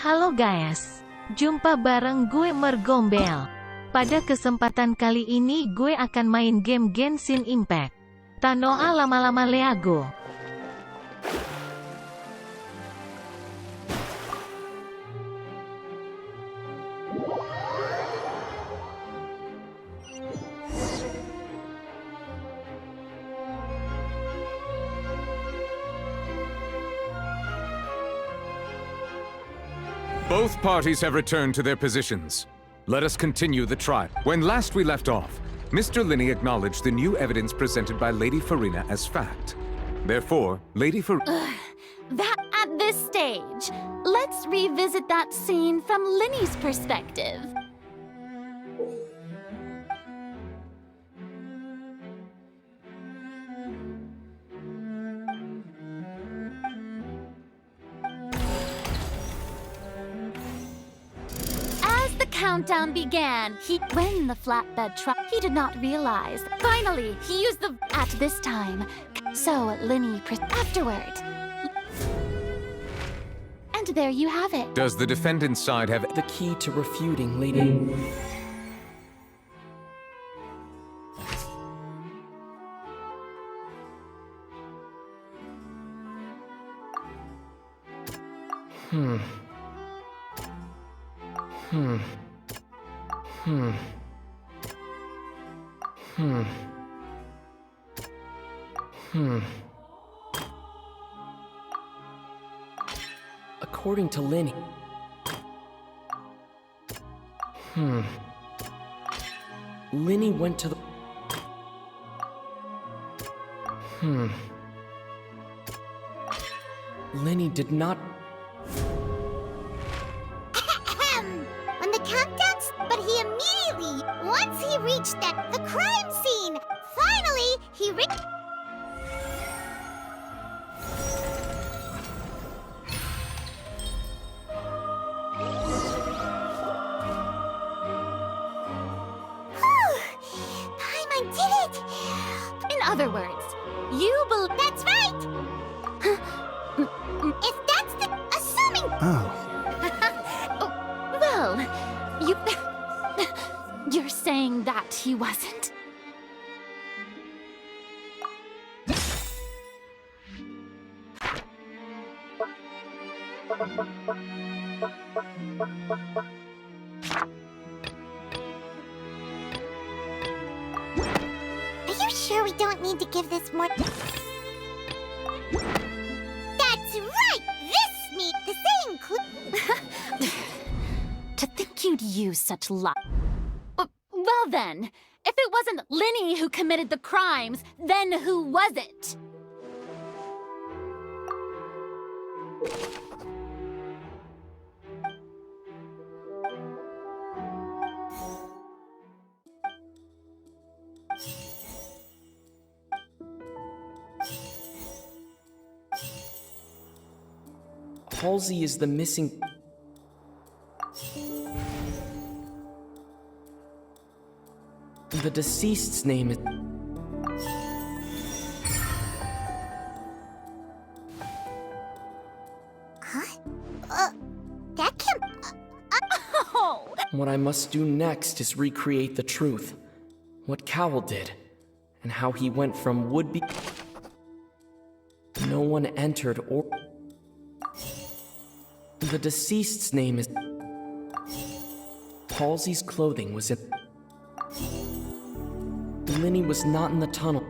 Halo guys. Jumpa bareng gue Mergombel. Pada kesempatan kali ini gue akan main game Genshin Impact. Tanoa lama-lama leago. Both parties have returned to their positions. Let us continue the trial. When last we left off, Mr. Linney acknowledged the new evidence presented by Lady Farina as fact. Therefore, Lady Farina... That at this stage, let's revisit that scene from Linney's perspective. Countdown began. When the flatbed truck, he did not realize. Finally, he used the at this time. So Linney afterward. And there you have it. Does the defendant's side have the key to refuting Lady? According to Linney. Linney went to the... Linney did not... When the countdown, but he immediately, once he reached the crime scene, finally, he Paimon did it! In other words, you believe... That's right! If that's the... assuming... Well, you're saying that he wasn't? Are you sure we don't need to give this more... That's right! This meat, the same clue... To think you'd use such luck. Well then, if it wasn't Linney who committed the crimes, then who was it? Halsey is the missing... The deceased's name is... That can't... Oh! What I must do next is recreate the truth. What Cowell did, and how he went from would-be... No one entered or... The deceased's name is... Halsey's clothing was in... Linney was not in the tunnel.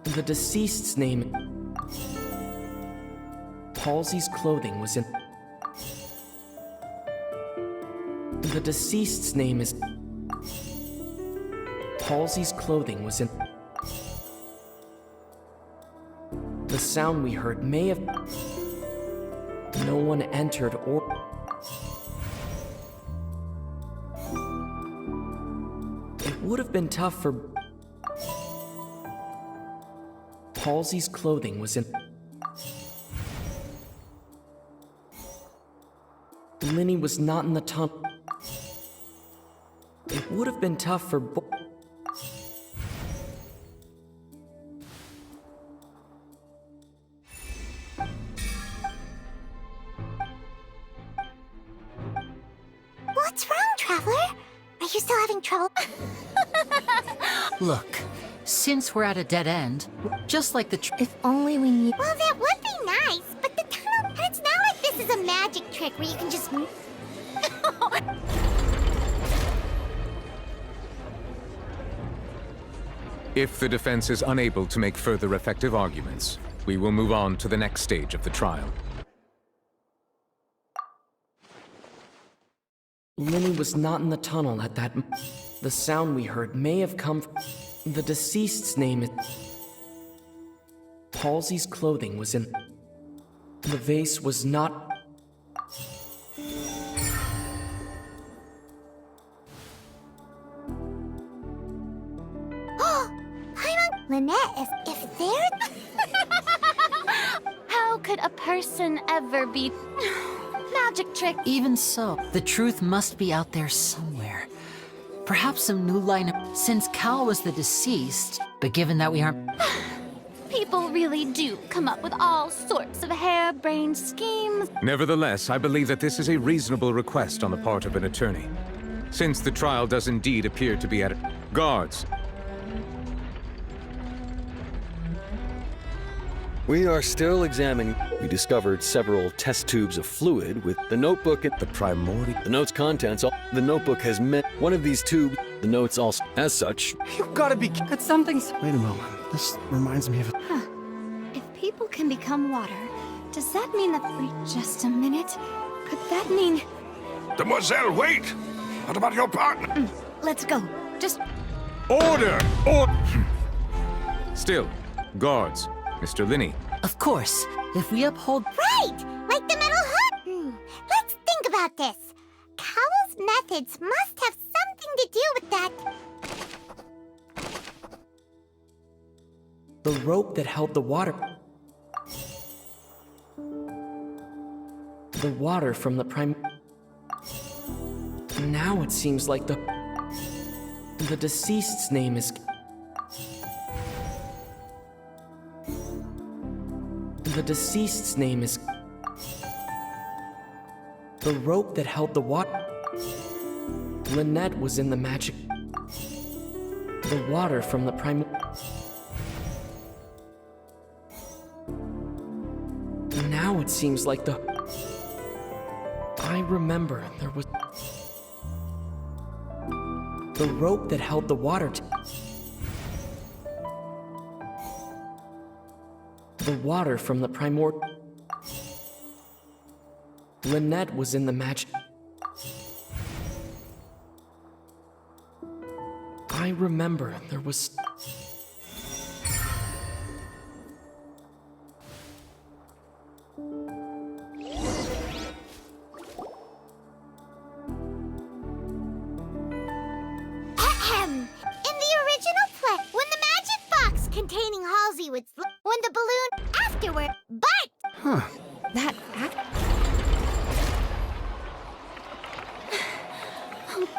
The deceased's name... Halsey's clothing was in... The deceased's name is... Halsey's clothing was in... The sound we heard may have... No one entered or... It would have been tough for... Halsey's clothing was in... Linny was not in the tunnel. It would have been tough for What's wrong, Traveler? Are you still having trouble? Look, since we're at a dead end, just like the If only we knew. Well, that would be nice, but the tunnel. It's not like this is a magic trick where you can just. If the defense is unable to make further effective arguments, we will move on to the next stage of the trial. Linny was not in the tunnel at that. The sound we heard may have come from. The deceased's name is. Halsey's clothing was in. The vase was not. Lynette, if they're. How could a person ever be magic trick? Even so, the truth must be out there somewhere. Perhaps some new line of... Since Cal was the deceased, but given that we aren't... People really do come up with all sorts of harebrained schemes. Nevertheless, I believe that this is a reasonable request on the part of an attorney. Since the trial does indeed appear to be at... Guards! We are still examining. We discovered several test tubes of fluid with the notebook at the primordial. The note's contents. The notebook has met one of these tubes. The notes also, as such. You gotta be. Could something's. Wait a moment. This reminds me of. If people can become water, does that mean that? Wait just a minute. Could that mean? Demoiselle, wait! What about your partner? Let's go. Just. Order! Still, guards. Mr. Linney. Of course, if we uphold... Right! Like the metal hook! Let's think about this. Cowell's methods must have something to do with that. The rope that held the water. The water from the prime. Now it seems like the deceased's name is. The deceased's name is. The rope that held the water. Lynette was in the magic. The water from the prime. Now it seems like the. I remember there was. The rope that held the water. The water from the primordial. Lynette was in the magic. I remember there was. Ahem. In the original play, when the magic box containing Halsey would when the balloon afterward, but That.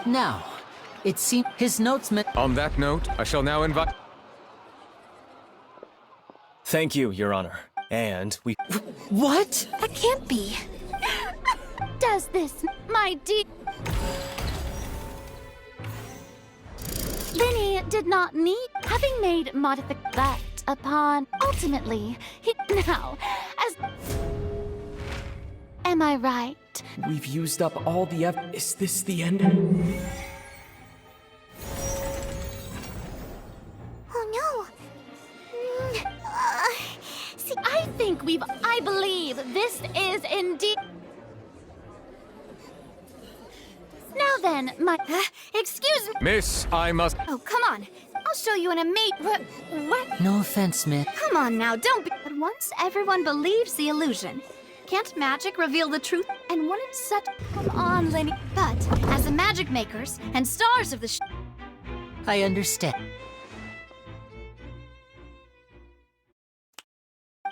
Now, it seems his notes meant... On that note, I shall now invite... Thank you, Your Honor. And we. What? That can't be. Does this, my dear... Linny did not need, having made that upon, ultimately, he now, as... Am I right? We've used up all the Is this the end? oh no. See, I believe this is indeed... Now then, my... Excuse me. Miss, I must... Oh, come on. I'll show you an What? No offense, Miss. Come on now, don't be. But once everyone believes the illusion, can't magic reveal the truth? And wouldn't such. Come on, Lenny. But as the magic makers and stars of the I understand.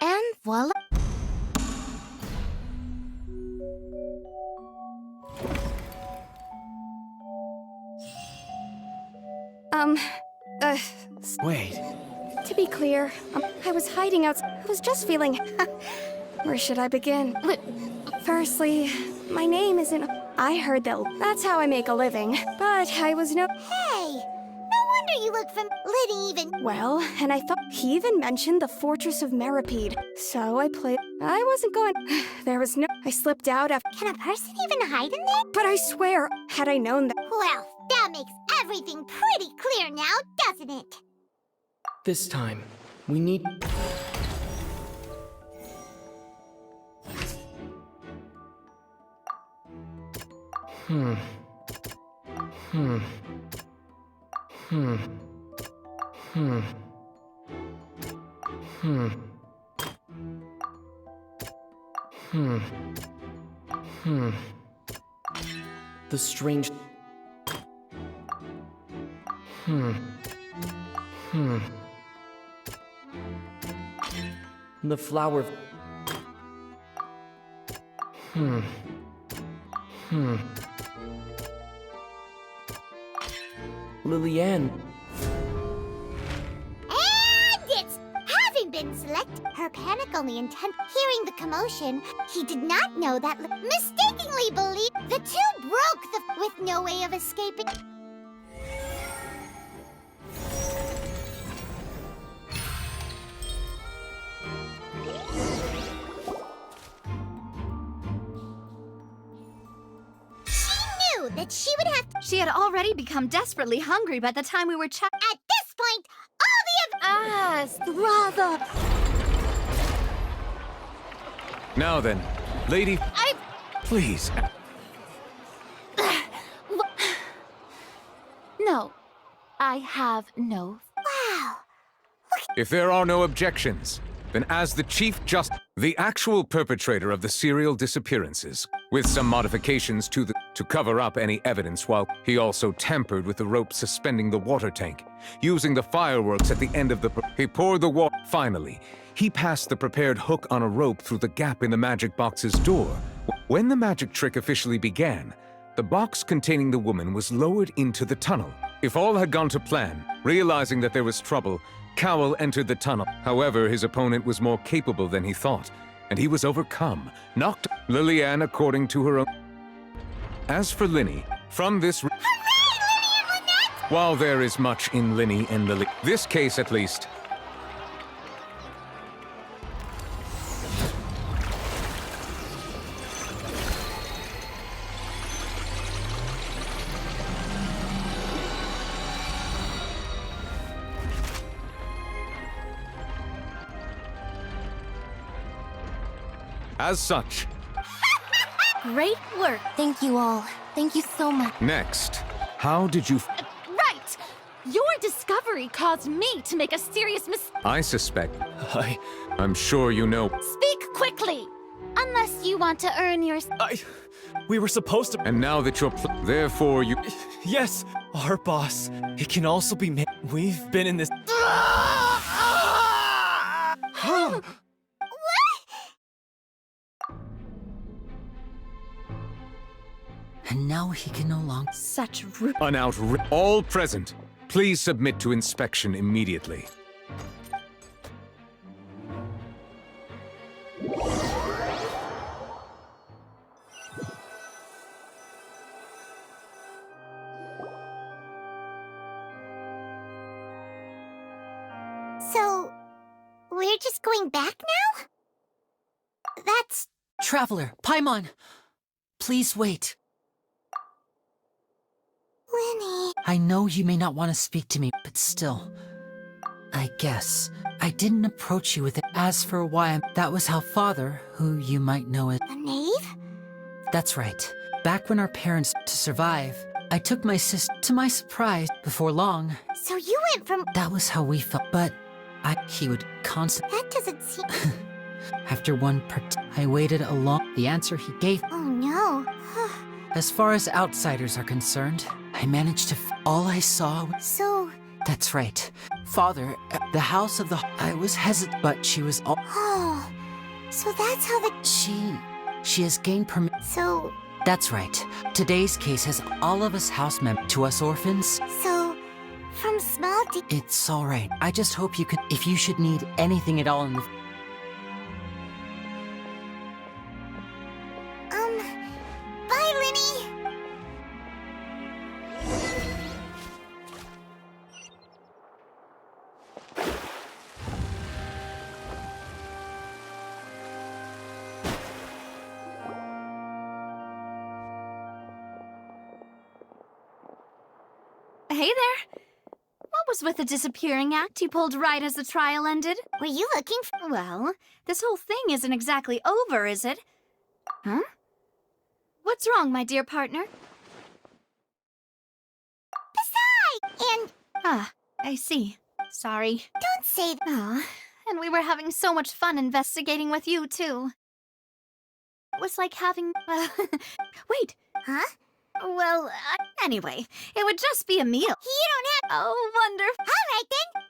And voila. Wait. To be clear, I was hiding out. I was just feeling. Where should I begin? Firstly, my name isn't. I heard that. That's how I make a living. But I was no. Hey, no wonder you look from Liddy even. Well, and I thought he even mentioned the Fortress of Meripede. So I played. I wasn't going. There was no. I slipped out after. Can a person even hide in there? But I swear, had I known that. Well, that makes everything pretty clear now, doesn't it? This time, we need... The strange... The flower... Lillian. And it's having been selected. Her panic only intent. Hearing the commotion, he did not know that mistakenly believed the two broke the with no way of escaping. That she would have to. She had already become desperately hungry by the time we were At this point, all the rather. Now then, lady... Please. No, I have no. Wow. If there are no objections, then as the Chief Justice, the actual perpetrator of the serial disappearances, with some modifications to cover up any evidence, while he also tampered with the rope suspending the water tank. Using the fireworks at the end of he poured the water. Finally, he passed the prepared hook on a rope through the gap in the magic box's door. When the magic trick officially began, the box containing the woman was lowered into the tunnel. If all had gone to plan, realizing that there was trouble, Cowell entered the tunnel. However, his opponent was more capable than he thought, and he was overcome, knocked Lillian according to her own. As for Linny, from this... Hooray, Linny and Lynette! While there is much in Linny and Lily, this case at least... As such... Great work. Thank you all. Thank you so much. Next, how did you... Right! Your discovery caused me to make a serious mistake. I suspect... I'm sure you know... Speak quickly! Unless you want to earn your... We were supposed to... And now that you're... Therefore you... Yes, our boss. It can also be me. We've been in this... And now he can no longer... Such rude... All present, please submit to inspection immediately. So, we're just going back now? That's... Traveler, Paimon! Please wait. Linny... I know you may not want to speak to me, but still... I guess. I didn't approach you with it. As for why that was how Father, who you might know as... A knave? That's right. Back when our parents... To survive, I took my sister... To my surprise, before long... So you went from... That was how we felt, but... He would constantly... That doesn't seem... After one I waited a long... The answer he gave... Oh no. As far as outsiders are concerned, I managed to... All I saw... So... That's right. Father, the house of the... I was hesitant, but she was all... Oh... So that's how the... She has gained permission... So... That's right. Today's case has all of us house members to us orphans. So... From small It's alright. I just hope you can. If you should need anything at all in the. Bye, Linny. Hey there. What was with the disappearing act you pulled right as the trial ended? Were you looking for... Well, this whole thing isn't exactly over, is it? Huh? What's wrong, my dear partner? Besides, and... Ah, I see. Sorry. Don't say that. Ah, and we were having so much fun investigating with you, too. It was like having... Wait. Huh? Well, anyway, it would just be a meal. You don't have... Oh, wonderful. All right, then.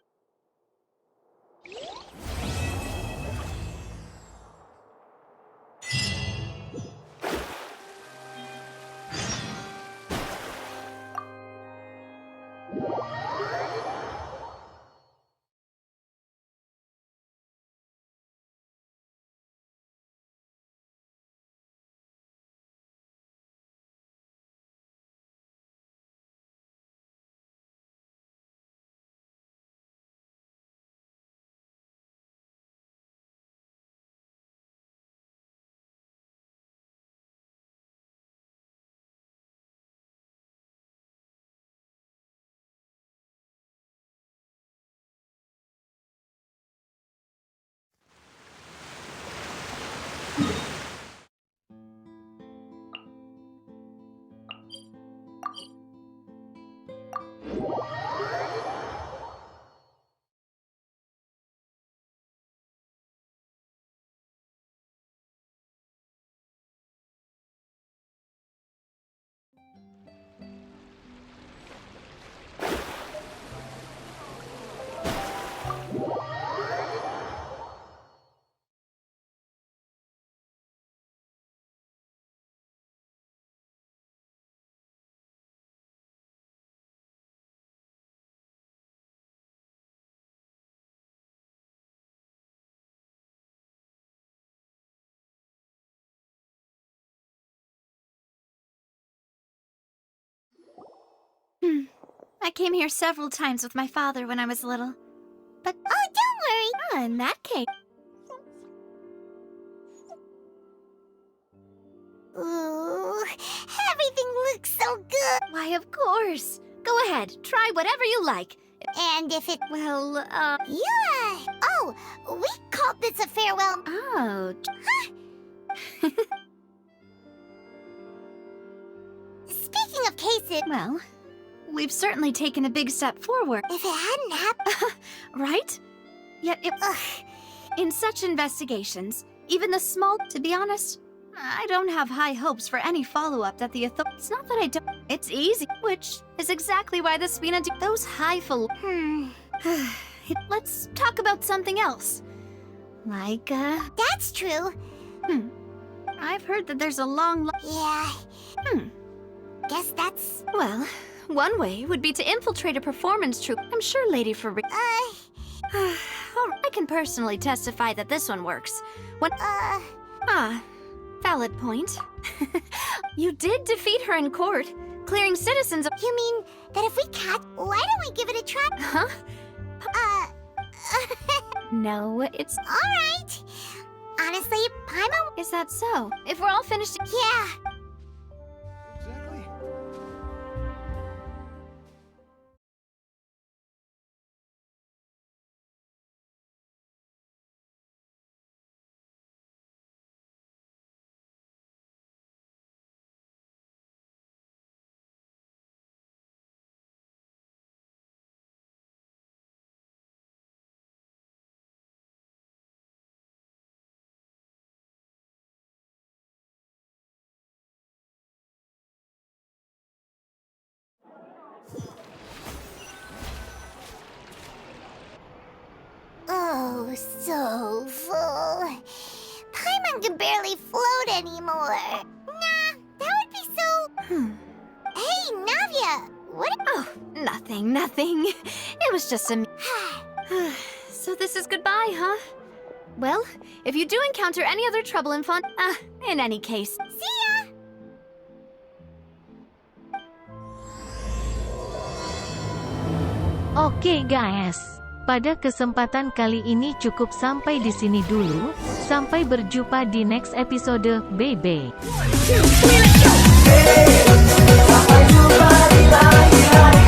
I came here several times with my father when I was little. But... Oh, don't worry. In that case... Ooh, everything looks so good. Why, of course. Go ahead, try whatever you like. And if it... Well, Yeah. Oh, we called this a farewell... Oh. Speaking of cases... Well, we've certainly taken a big step forward. If it hadn't happened... Right? Yet it... In such investigations, even the small... To be honest, I don't have high hopes for any follow-up that the authorities... It's not that I don't... It's easy, which is exactly why the Spina... Those highfalutin... Let's talk about something else. Like, That's true. I've heard that there's a long... Yeah. Guess that's... Well, one way would be to infiltrate a performance troupe. I'm sure Lady Farina... I can personally testify that this one works. When... Valid point. You did defeat her in court, clearing citizens of... You mean that if we catch... Why don't we give it a try? Huh? No, it's... All right. Honestly, Paimon... Is that so? If we're all finished... Yeah. Exactly. Oh, so full. Paimon can barely float anymore. Nah, that would be so... Hey, Navia! What? Oh, nothing. It was just a... So this is goodbye, huh? Well, if you do encounter any other trouble in in any case... See ya! Oke guys, pada kesempatan kali ini cukup sampai di sini dulu. Sampai berjumpa di next episode. Bye-bye. Sampai jumpa di lain hari.